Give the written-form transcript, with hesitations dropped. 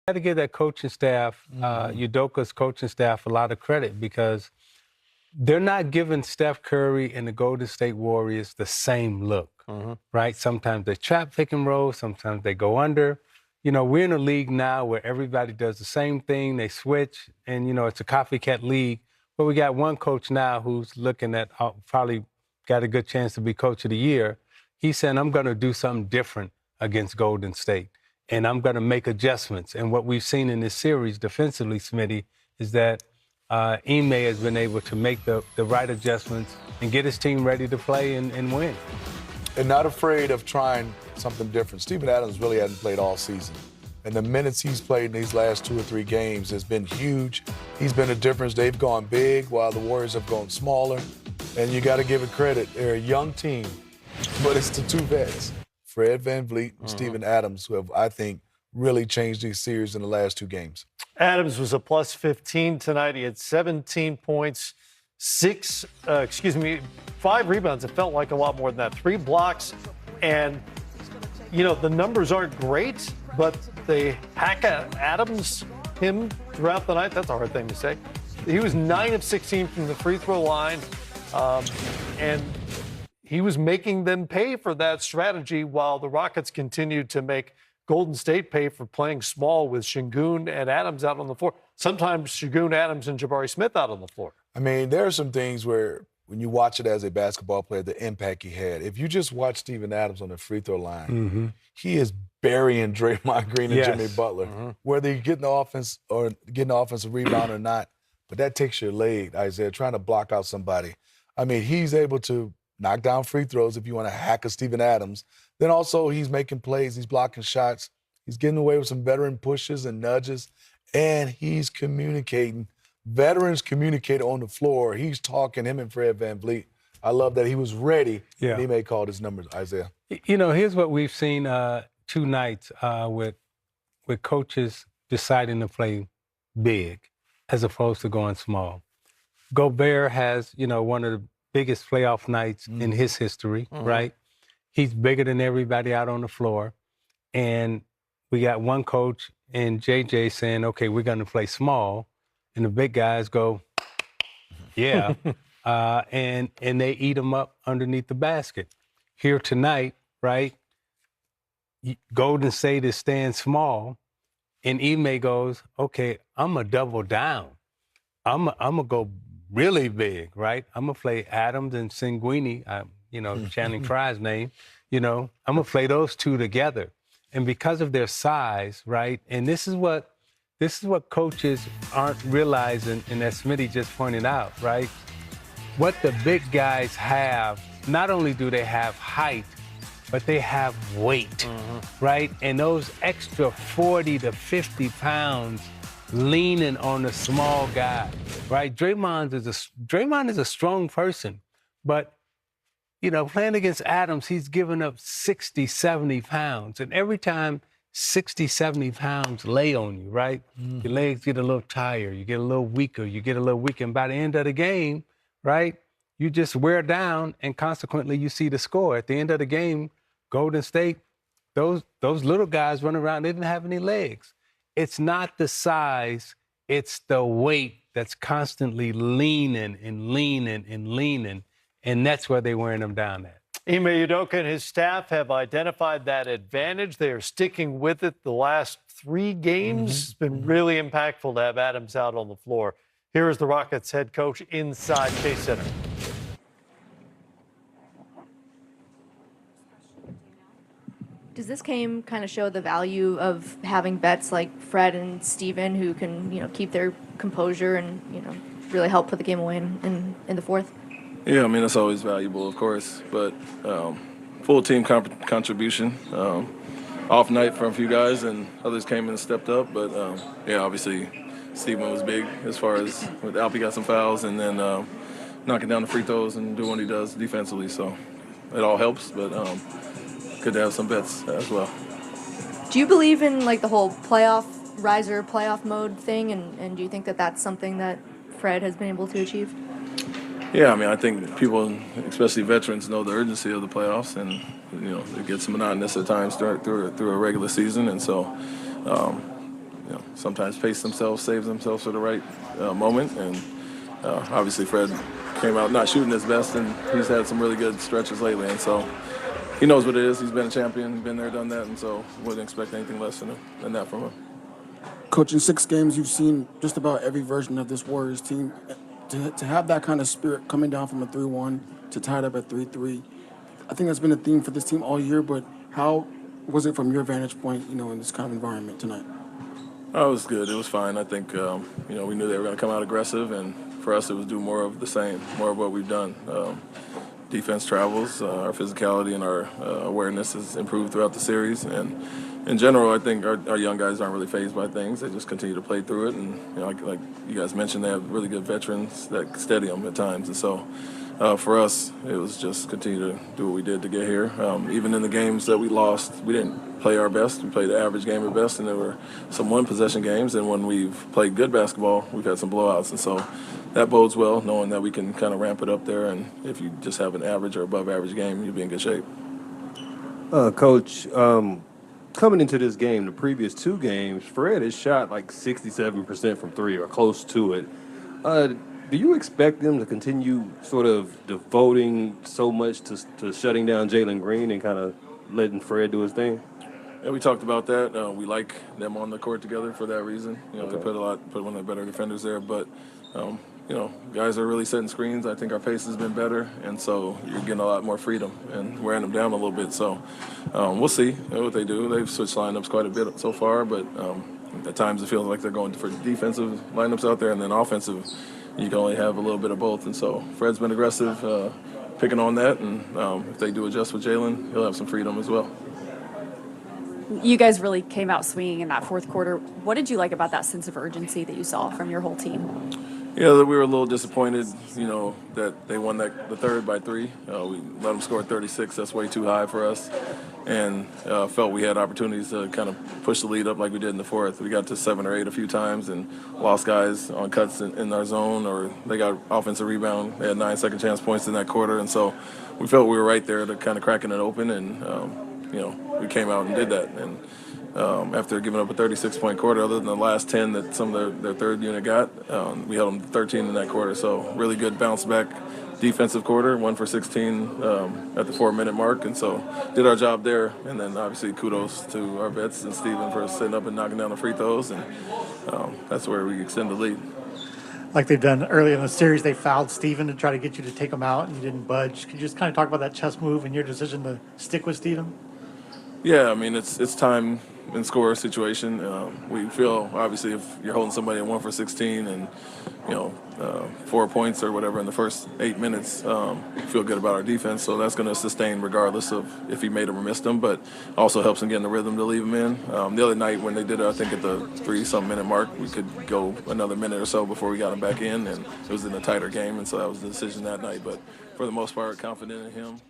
got to give that coaching staff, Udoka's coaching staff, a lot of credit because they're not giving Steph Curry and the Golden State Warriors the same look, right? Sometimes they trap pick and roll, sometimes they go under. You know, we're in a league now where everybody does the same thing, they switch, and, you know, it's a copycat league. But we got one coach now who's looking at probably got a good chance to be coach of the year. He's saying, I'm going to do something different against Golden State, and I'm going to make adjustments. And what we've seen in this series defensively, Smitty, is that Ime has been able to make the right adjustments and get his team ready to play and win. And not afraid of trying something different. Steven Adams really hasn't played all season. And the minutes he's played in these last 2 or 3 games has been huge. He's been a difference. They've gone big while the Warriors have gone smaller. And you got to give it credit. They're a young team, but it's the 2 vets, Fred VanVleet and Steven Adams, who have, I think, really changed these series in the last 2 games. Adams was a plus 15 tonight. He had 17 points, 5 rebounds. It felt like a lot more than that. 3 blocks. And, you know, the numbers aren't great, but they hack at Adams, him, throughout the night. That's a hard thing to say. He was 9 of 16 from the free throw line. And he was making them pay for that strategy while the Rockets continued to make Golden State pay for playing small with Şengün and Adams out on the floor. Sometimes Şengün, Adams, and Jabari Smith out on the floor. I mean, there are some things where when you watch it as a basketball player, the impact he had. If you just watch Steven Adams on the free throw line, he is burying Draymond Green and Jimmy Butler, whether you're getting the offense or getting the offensive rebound or not. But that takes your leg, Isaiah, trying to block out somebody. I mean, he's able to knock down free throws if you want to hack a Steven Adams. Then also he's making plays, he's blocking shots, he's getting away with some veteran pushes and nudges, and he's communicating. Veterans communicate on the floor. He's talking, him and Fred VanVleet. I love that he was ready. Yeah. He may call his numbers, Isaiah. You know, here's what we've seen 2 nights with coaches deciding to play big as opposed to going small. Gobert has, you know, one of the biggest playoff nights in his history, right? He's bigger than everybody out on the floor. And we got one coach and JJ saying, okay, we're going to play small. And the big guys go, yeah. And they eat them up underneath the basket. Here tonight, right, Golden State is staying small. And Ime goes, okay, I'm going to double down. I'm going to go really big, right? I'm going to play Adams and Şengün, you know, Shannon Sharpe's name. You know, I'm going to play those 2 together. And because of their size, right, and this is what coaches aren't realizing, and as Smitty just pointed out, right? What the big guys have, not only do they have height, but they have weight, right? And those extra 40 to 50 pounds leaning on the small guy, right? Draymond is a strong person, but, you know, playing against Adams, he's giving up 60, 70 pounds. And every time 60, 70 pounds lay on you, right? Your legs get a little tired, you get a little weaker, And by the end of the game, right, you just wear down, and consequently you see the score. At the end of the game, Golden State, those little guys running around, they didn't have any legs. It's not the size, it's the weight that's constantly leaning, and that's where they're wearing them down at. Ime Udoka and his staff have identified that advantage. They are sticking with it the last 3 games. It's been really impactful to have Adams out on the floor. Here is the Rockets head coach inside Chase Center. Does this game kind of show the value of having vets like Fred and Steven who can, you know, keep their composure and, you know, really help put the game away in the 4th? Yeah, I mean, that's always valuable, of course, but full team contribution. Off night for a few guys, and others came in and stepped up, but yeah, obviously Steven was big as far as with Alpi got some fouls and then knocking down the free throws and doing what he does defensively, so it all helps, but good to have some vets as well. Do you believe in, like, the whole playoff mode thing, and do you think that that's something that Fred has been able to achieve? Yeah, I mean, I think people, especially veterans, know the urgency of the playoffs, and, you know, it gets monotonous at times through a regular season, and so, you know, sometimes pace themselves, save themselves for the right moment. And obviously Fred came out not shooting his best, and he's had some really good stretches lately. And so he knows what it is. He's been a champion, been there, done that, and so wouldn't expect anything less than that from him. Coach, in 6 games, you've seen just about every version of this Warriors team. To have that kind of spirit coming down from a 3-1 to tie it up at 3-3, I think that's been a theme for this team all year, but how was it from your vantage point, in this kind of environment tonight? Oh, it was good. It was fine. I think, we knew they were going to come out aggressive, and for us it was do more of the same, more of what we've done. Defense travels, our physicality and our awareness has improved throughout the series, and in general, I think our young guys aren't really fazed by things. They just continue to play through it, and like you guys mentioned, they have really good veterans that steady them at times, and so for us, it was just continue to do what we did to get here. Even in the games that we lost, we didn't play our best. We played the average game at best, and there were some one-possession games, and when we've played good basketball, we've had some blowouts, and so that bodes well, knowing that we can kind of ramp it up there, and if you just have an average or above average game, you'll be in good shape. Coach, coming into this game, the previous 2 games, Fred has shot like 67% from 3 or close to it. Do you expect them to continue sort of devoting so much to shutting down Jalen Green and kind of letting Fred do his thing? Yeah, we talked about that. We like them on the court together for that reason. Okay. They put one of the better defenders there, but guys are really setting screens. I think our pace has been better, and so you're getting a lot more freedom and wearing them down a little bit. So we'll see what they do. They've switched lineups quite a bit so far, but at times it feels like they're going for defensive lineups out there, and then offensive, you can only have a little bit of both. And so Fred's been aggressive, picking on that, and if they do adjust with Jalen, he'll have some freedom as well. You guys really came out swinging in that 4th quarter. What did you like about that sense of urgency that you saw from your whole team? Yeah, we were a little disappointed, that they won the 3rd by 3. We let them score 36. That's way too high for us. And felt we had opportunities to kind of push the lead up like we did in the 4th. We got to 7 or 8 a few times and lost guys on cuts in our zone, or they got offensive rebound. They had 9 second chance points in that quarter. And so we felt we were right there to kind of cracking it open. And, we came out and did that. And after giving up a 36-point quarter, other than the last 10 that some of their third unit got, we held them to 13 in that quarter. So really good bounce back defensive quarter, 1 for 16 at the 4-minute mark, and so did our job there. And then obviously kudos to our vets and Steven for sitting up and knocking down the free throws, and that's where we extend the lead. Like they've done earlier in the series, they fouled Steven to try to get you to take him out, and you didn't budge. Could you just kind of talk about that chess move and your decision to stick with Steven? Yeah, I mean, it's time and score situation. We feel, obviously, if you're holding somebody at 1 for 16 and, 4 points or whatever in the first 8 minutes, feel good about our defense. So that's going to sustain regardless of if he made them or missed them, but also helps him get in the rhythm to leave them in. The other night when they did it, I think at the 3-some minute mark, we could go another minute or so before we got him back in, and it was in a tighter game, and so that was the decision that night. But for the most part, confident in him.